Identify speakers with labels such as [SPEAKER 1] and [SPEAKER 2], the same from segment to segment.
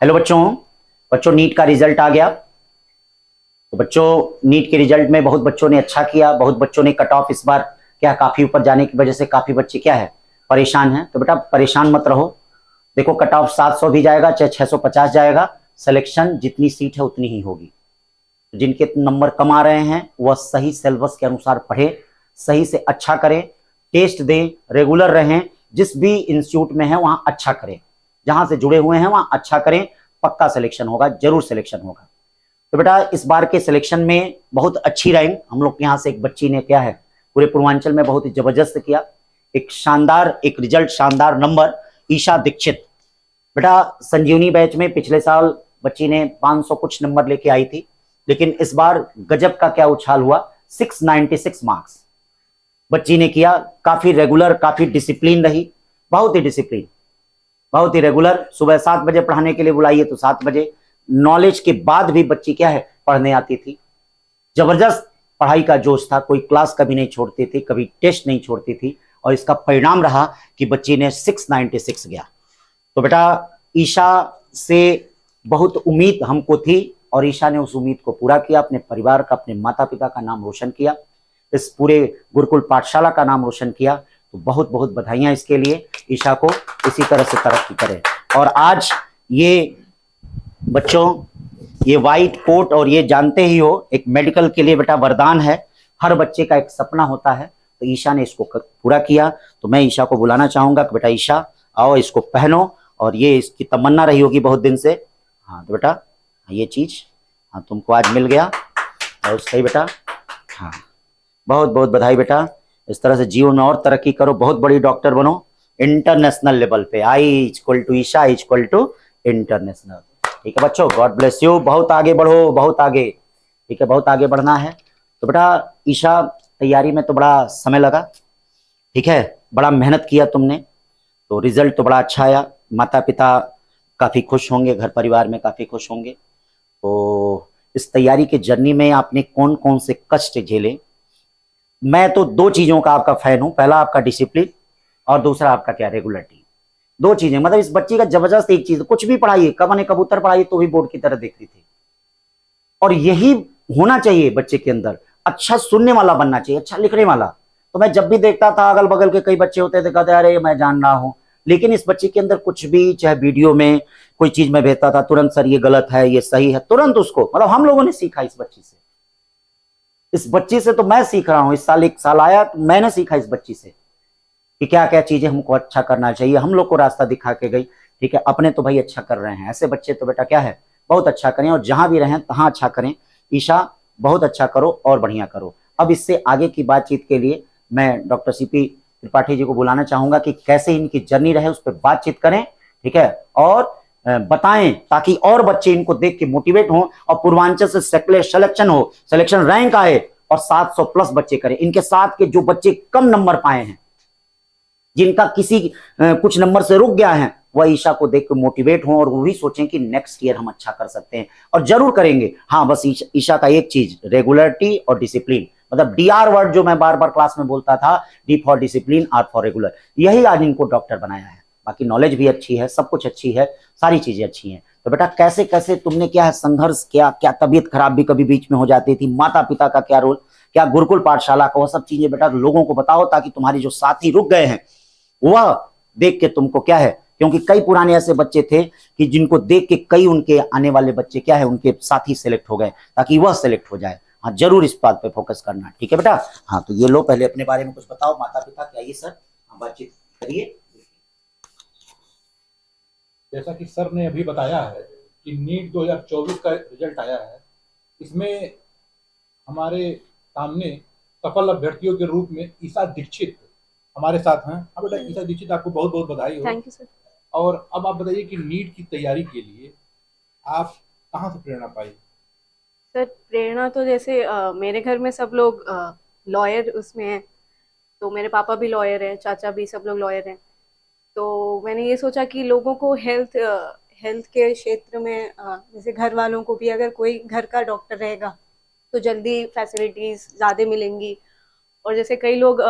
[SPEAKER 1] Hello बच्चों। बच्चों NEET का रिजल्ट आ गया। तो बच्चों नीट के रिजल्ट में बहुत बच्चों ने अच्छा किया, बहुत बच्चों ने कट ऑफ इस बार क्या काफी ऊपर जाने की वजह से काफी बच्चे क्या है परेशान हैं। तो बेटा परेशान मत रहो। देखो कट ऑफ 700 भी जाएगा चाहे 650 जाएगा, सिलेक्शन जितनी सीट है उतनी ही होगी। जिनके नंबर कम आ रहे हैं वह सही सिलेबस के अनुसार पढ़े, सही से अच्छा करें, टेस्ट दें, रेगुलर रहें, जिस भी इंस्टीट्यूट में है वहां अच्छा करें, जहां से जुड़े हुए हैं वहां अच्छा करें, पक्का सिलेक्शन होगा, जरूर सिलेक्शन होगा। तो बेटा इस बार के सिलेक्शन में बहुत अच्छी रैंक हम लोग के यहाँ से एक बच्ची ने क्या है पूरे पूर्वांचल में बहुत ही जबरदस्त किया, एक शानदार एक रिजल्ट, शानदार नंबर, ईशा दीक्षित। बेटा संजीवनी बैच में पिछले साल बच्ची ने 500 कुछ नंबर लेके आई थी, लेकिन इस बार गजब का क्या उछाल हुआ, 696 मार्क्स बच्ची ने किया। काफी रेगुलर, काफी डिसिप्लिन रही, बहुत ही डिसिप्लिन, बहुत ही रेगुलर। सुबह 7 बजे पढ़ाने के लिए बुलाइए तो 7 बजे, नॉलेज के बाद भी बच्ची क्या है पढ़ने आती थी। जबरदस्त पढ़ाई का जोश था, कोई क्लास कभी नहीं छोड़ती थी, कभी टेस्ट नहीं छोड़ती थी, और इसका परिणाम रहा कि बच्ची ने 696 गया। तो बेटा ईशा से बहुत उम्मीद हमको थी और ईशा ने उस उम्मीद को पूरा किया, अपने परिवार का, अपने माता पिता का नाम रोशन किया, इस पूरे गुरुकुल पाठशाला का नाम रोशन किया। तो बहुत बहुत बधाइयां इसके लिए। ईशा को इसी तरह से तरक्की करें। और आज ये बच्चों ये व्हाइट कोट और ये जानते ही हो एक मेडिकल के लिए बेटा वरदान है, हर बच्चे का एक सपना होता है। तो ईशा ने इसको पूरा किया। तो मैं ईशा को बुलाना चाहूंगा कि बेटा ईशा आओ, इसको पहनो, और ये इसकी तमन्ना रही होगी बहुत दिन से। हाँ तो बेटा ये चीज हाँ तुमको आज मिल गया, और सही बेटा। हाँ बहुत बहुत बधाई बेटा, इस तरह से जीवन में और तरक्की करो, बहुत बड़ी डॉक्टर बनो इंटरनेशनल लेवल पे। I equal to Isha equal to international. ठीक है बच्चों, गॉड ब्लेस यू, बहुत आगे बढ़ो, बहुत आगे। ठीक है बहुत आगे बढ़ना है। तो बेटा ईशा तैयारी में तो बड़ा समय लगा, ठीक है, बड़ा मेहनत किया तुमने, तो रिजल्ट तो बड़ा अच्छा आया, माता पिता काफी खुश होंगे, घर परिवार में काफी खुश होंगे। तो इस तैयारी के जर्नी में आपने कौन कौन से कष्ट झेले? मैं तो दो चीजों का आपका फैन हूं, पहला आपका डिसिप्लिन और दूसरा आपका क्या रेगुलरिटी। दो चीजें, मतलब इस बच्ची का जबरदस्त एक चीज, कुछ भी पढ़ाइए, कबने कबूतर पढ़ाइए तो भी बोर्ड की तरह देखती थी। और यही होना चाहिए बच्चे के अंदर, अच्छा सुनने वाला बनना चाहिए, अच्छा लिखने वाला। तो मैं जब भी देखता था अगल बगल के कई बच्चे होते थे, कहते अरे मैं जान रहा हूं, लेकिन इस बच्चे के अंदर कुछ भी, चाहे वीडियो में कोई चीज में भेजता था, तुरंत सर ये गलत है ये सही है, तुरंत उसको, मतलब हम लोगों ने सीखा इस बच्ची से। इस बच्ची से तो मैं सीख रहा हूं, इस साल एक साल आया तो मैंने सीखा इस बच्ची से कि क्या क्या चीजें हमको अच्छा करना चाहिए, हम लोग को रास्ता दिखा के गई। ठीक है, अपने तो भाई अच्छा कर रहे हैं, ऐसे बच्चे तो बेटा क्या है बहुत अच्छा करें, और जहां भी रहें तहां अच्छा करें। ईशा बहुत अच्छा करो और बढ़िया करो। अब इससे आगे की बातचीत के लिए मैं डॉक्टर सीपी त्रिपाठी जी को बुलाना चाहूंगा कि कैसे इनकी जर्नी रहे उस पर बातचीत करें, ठीक है, और बताएं ताकि और बच्चे इनको देख के मोटिवेट हों और पूर्वांचल से सिलेक्शन हो, सिलेक्शन रैंक आए और 700 प्लस बच्चे करें। इनके साथ के जो बच्चे कम नंबर पाए हैं, जिनका किसी कुछ नंबर से रुक गया है, वह ईशा को देख के मोटिवेट हों और वो भी सोचें कि नेक्स्ट ईयर हम अच्छा कर सकते हैं, और जरूर करेंगे। हाँ बस ईशा का एक चीज, रेगुलरिटी और डिसिप्लिन, मतलब डीआर वर्ड जो मैं बार बार क्लास में बोलता था, D for discipline, R for regular, यही आज इनको डॉक्टर बनाया है। बाकी नॉलेज भी अच्छी है, सब कुछ अच्छी है, सारी चीजें अच्छी हैं। तो बेटा कैसे कैसे तुमने क्या है संघर्ष किया, क्या तबीयत खराब भी कभी बीच में हो जाती थी, माता पिता का क्या रोल, क्या गुरुकुल पाठशाला का, वो सब चीजें बेटा लोगों को बताओ, ताकि तुम्हारी जो साथी रुक गए हैं वह देख के तुमको क्या है, क्योंकि कई पुराने ऐसे बच्चे थे कि जिनको देख के कई उनके आने वाले बच्चे क्या है उनके साथी सेलेक्ट हो गए, ताकि वह सेलेक्ट हो जाए। हाँ जरूर इस बात पे फोकस करना, ठीक है बेटा। हाँ तो ये लो, पहले अपने बारे में कुछ बताओ, माता पिता क्या, ये सर हाँ बातचीत करिए।
[SPEAKER 2] जैसा कि सर ने अभी बताया है कि नीट 2024 का रिजल्ट आया है, इसमें हमारे सामने सफल अभ्यर्थियों के रूप में ईशा दीक्षित हमारे साथ हैं। हाँ बेटा ईशा दीक्षित, आपको बहुत बहुत बधाई हो।
[SPEAKER 3] Thank you sir.
[SPEAKER 2] और अब आप बताइए कि नीट की तैयारी के लिए आप कहाँ से प्रेरणा पाई?
[SPEAKER 3] सर प्रेरणा तो जैसे मेरे घर में सब लोग लॉयर उसमें हैं, तो मेरे पापा भी लॉयर हैं, चाचा भी, सब लोग लॉयर हैं। तो मैंने ये सोचा कि लोगों को हेल्थ के क्षेत्र में जैसे घर वालों को भी अगर कोई घर का डॉक्टर रहेगा तो जल्दी फैसिलिटीज़ ज़्यादा मिलेंगी। और जैसे कई लोग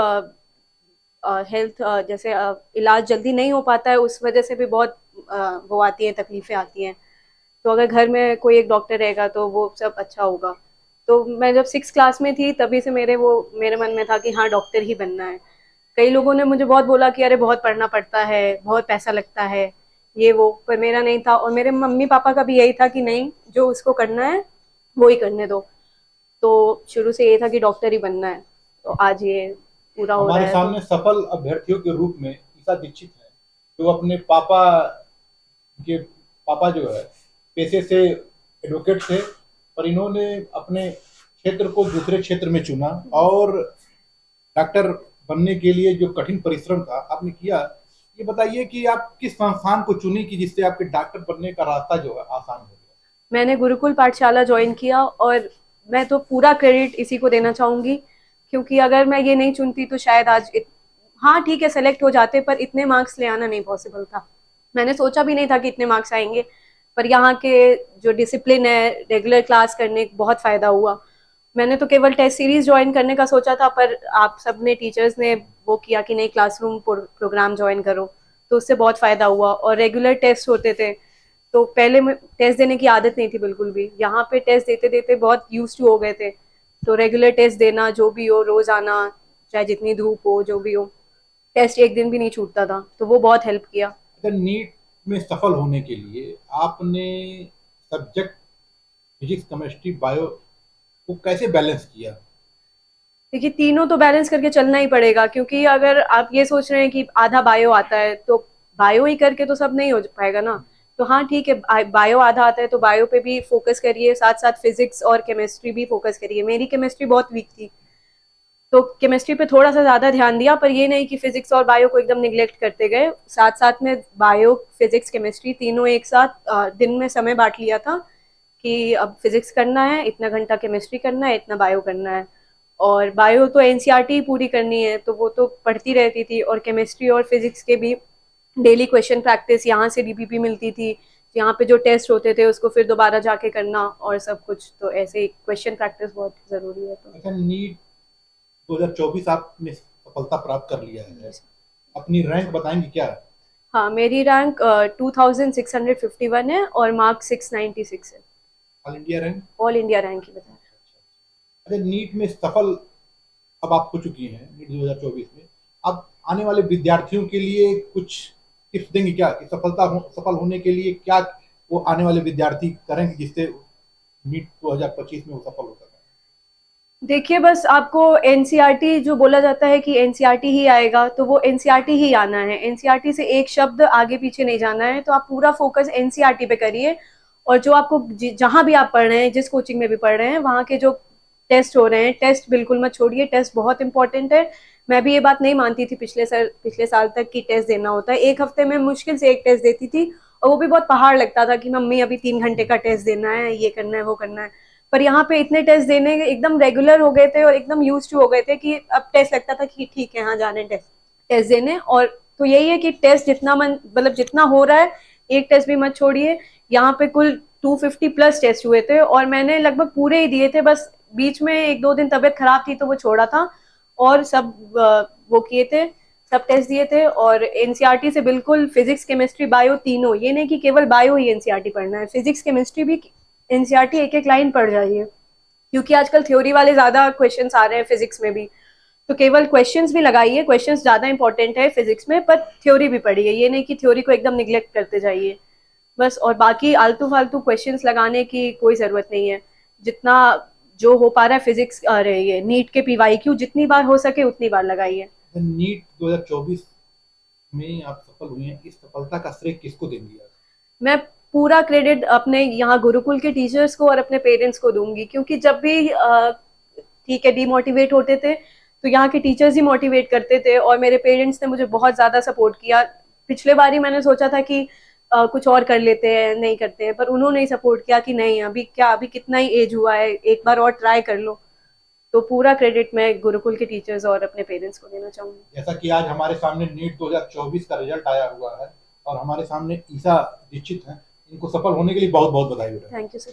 [SPEAKER 3] हेल्थ जैसे इलाज जल्दी नहीं हो पाता है, उस वजह से भी बहुत वो आती है, तकलीफ़ें आती हैं। तो अगर घर में कोई एक डॉक्टर रहेगा तो वो सब अच्छा होगा। तो मैं जब 6 क्लास में थी तभी से मेरे मन में था कि हाँ डॉक्टर ही बनना है। कई लोगों ने मुझे बहुत बोला कि अरे बहुत पढ़ना पड़ता है, बहुत पैसा लगता है, ये वो, पर मेरा नहीं था। और मेरे मम्मी पापा का भी यही था कि नहीं, जो उसको करना है वो ही करने दो। तो शुरू से ये था कि डॉक्टर ही बनना है, तो आज ये पूरा हो रहा
[SPEAKER 2] हमारे
[SPEAKER 3] है। तो
[SPEAKER 2] सामने सफल अभ्यर्थियों के रूप में ईशा दीक्षित है, जो अपने पापा के पापा जो है पेशे से एडवोकेट थे, पर इन्होंने अपने क्षेत्र को दूसरे क्षेत्र में चुना और डॉक्टर बनने के लिए जो कठिन परिश्रम था आपने किया। ये बताइए कि आप किस संस्थान को चुनी कि जिससे आपके डॉक्टर बनने का रास्ता जो है आसान हो गया।
[SPEAKER 3] मैंने गुरुकुल पाठशाला ज्वाइन किया, और मैं तो पूरा क्रेडिट इसी को देना चाहूंगी, क्योंकि अगर मैं ये नहीं चुनती तो शायद हाँ ठीक है सेलेक्ट हो जाते, पर इतने मार्क्स ले आना नहीं पॉसिबल था। मैंने सोचा भी नहीं था कि इतने मार्क्स आएंगे, पर यहाँ के जो डिसिप्लिन है, रेगुलर क्लास करने का बहुत फ़ायदा हुआ। मैंने तो केवल टेस्ट सीरीज ज्वाइन करने का सोचा था, पर आप सब ने टीचर्स ने वो किया कि नहीं क्लासरूम प्रोग्राम ज्वाइन करो, तो उससे बहुत फ़ायदा हुआ। और रेगुलर टेस्ट होते थे, तो पहले टेस्ट देने की आदत नहीं थी बिल्कुल भी, यहाँ पे टेस्ट देते देते बहुत यूज टू हो गए थे। तो रेगुलर टेस्ट देना, जो भी हो रोज आना, चाहे जितनी धूप हो जो भी हो, टेस्ट एक दिन भी नहीं छूटता था, तो वो बहुत हेल्प किया।
[SPEAKER 2] अगर नीट में सफल होने के लिए आपने सब्जेक्ट फिजिक्स केमिस्ट्री बायो को कैसे बैलेंस किया।
[SPEAKER 3] देखिए तीनों तो बैलेंस करके चलना ही पड़ेगा, क्योंकि अगर आप ये सोच रहे हैं कि आधा बायो आता है तो बायो ही करके तो सब नहीं हो पाएगा ना। तो हाँ ठीक है, बायो आधा आता है तो बायो पे भी फोकस करिए, साथ साथ फिजिक्स और केमिस्ट्री भी फोकस करिए। मेरी केमिस्ट्री बहुत वीक थी, तो केमिस्ट्री पे थोड़ा सा ज़्यादा ध्यान दिया, पर ये नहीं कि फिजिक्स और बायो को एकदम निगलेक्ट करते गए। साथ साथ में बायो फिजिक्स केमिस्ट्री तीनों एक साथ दिन में समय बांट लिया था कि अब फिजिक्स करना है इतना घंटा, केमिस्ट्री करना है इतना, बायो करना है। और बायो तो एनसीईआरटी पूरी करनी है, तो वो तो पढ़ती रहती थी। और केमिस्ट्री और फिजिक्स के भी डेली क्वेश्चन प्रैक्टिस, यहाँ से डीपीपी मिलती थी, यहाँ पे जो टेस्ट होते थे उसको फिर दोबारा जाके करना और सब कुछ। तो ऐसे ही क्वेश्चन प्रैक्टिस बहुत ज़रूरी है। तो
[SPEAKER 2] अच्छा, नीट 2024 आपने सफलता प्राप्त कर लिया है, अपनी रैंक बताएंगे क्या।
[SPEAKER 3] हाँ, मेरी रैंक 2651 है और मार्क्स 696 है।
[SPEAKER 2] All India rank.
[SPEAKER 3] All India rank ही बताया।
[SPEAKER 2] अच्छा, नीट में सफल अब आप हो चुकी हैं, नीट 2024 में। अब आने वाले विद्यार्थियों के लिए कुछ टिप्स देंगे क्या कि सफल होने के लिए क्या वो आने वाले विद्यार्थी करेंगे जिससे नीट 2025 में वो सफल हो सके।
[SPEAKER 3] देखिए बस आपको एनसीईआरटी जो बोला जाता है कि एनसीईआरटी ही आएगा, तो वो एनसीईआरटी ही आना है। एनसीईआरटी से एक शब्द आगे पीछे नहीं जाना है, तो आप पूरा फोकस एनसीईआरटी पे करिए। और जो आपको जहाँ भी आप पढ़ रहे हैं, जिस कोचिंग में भी पढ़ रहे हैं, वहाँ के जो टेस्ट हो रहे हैं, टेस्ट बिल्कुल मत छोड़िए, टेस्ट बहुत इंपॉर्टेंट है। मैं भी ये बात नहीं मानती थी पिछले साल तक कि टेस्ट देना होता है। एक हफ्ते में मुश्किल से एक टेस्ट देती थी, और वो भी बहुत पहाड़ लगता था कि मम्मी अभी 3 घंटे का टेस्ट देना है, ये करना है वो करना है। पर यहाँ पे इतने टेस्ट देने एकदम रेगुलर हो गए थे और एकदम यूज टू हो गए थे कि अब टेस्ट लगता था कि ठीक है हाँ जाने टेस्ट टेस्ट देने। और तो यही है कि टेस्ट जितना मन मतलब जितना हो रहा है, एक टेस्ट भी मत छोड़िए। यहाँ पे कुल 250 प्लस टेस्ट हुए थे और मैंने लगभग पूरे ही दिए थे, बस बीच में 1-2 दिन तबीयत खराब थी तो वो छोड़ा था, और सब वो किए थे, सब टेस्ट दिए थे। और एनसीईआरटी से बिल्कुल फिजिक्स केमिस्ट्री बायो तीनों, ये नहीं कि केवल बायो ही एनसीईआरटी पढ़ना है, फिजिक्स केमिस्ट्री भी एनसीईआरटी एक एक लाइन पढ़ जाइए, क्योंकि आजकल थ्योरी वाले ज़्यादा क्वेश्चंस आ रहे हैं फिजिक्स में भी। तो केवल क्वेश्चंस भी लगाइए, क्वेश्चंस ज़्यादा इंपॉर्टेंट है फिजिक्स में, पर थ्योरी भी पढ़िए, ये नहीं कि थ्योरी को एकदम निगलेक्ट करते जाइए बस। और बाकी आलतू फालतू क्वेश्चंस लगाने की कोई ज़रूरत नहीं है। जितना जो हो पा रहा है फिजिक्स अरे ये नीट के पीवाईक्यू जितनी बार हो सके उतनी बार लगाइए।
[SPEAKER 2] नीट 2024 में आप सफल हुई हैं, इस सफलता का श्रेय किसको देंगी आप।
[SPEAKER 3] मैं पूरा क्रेडिट अपने यहाँ गुरुकुल के टीचर्स को और अपने पेरेंट्स को दूंगी, क्योंकि जब भी ठीक है डीमोटिवेट होते थे तो यहाँ के टीचर्स ही मोटिवेट करते थे, और मेरे पेरेंट्स ने मुझे बहुत ज़्यादा सपोर्ट किया। पिछले बार ही मैंने सोचा था कि कुछ और कर लेते हैं, नहीं करते हैं, पर उन्होंने ही सपोर्ट किया कि नहीं अभी क्या, अभी कितना ही एज हुआ है, एक बार और ट्राई कर लो। तो पूरा क्रेडिट मैं गुरुकुल के टीचर्स और अपने पेरेंट्स को देना चाहूँगी।
[SPEAKER 2] जैसा कि आज हमारे सामने नीट 2024 का रिजल्ट आया हुआ है और हमारे सामने ईशा दीक्षित हैं, इनको सफल होने के लिए बहुत बहुत बधाई हो रहा है।
[SPEAKER 3] Thank you sir.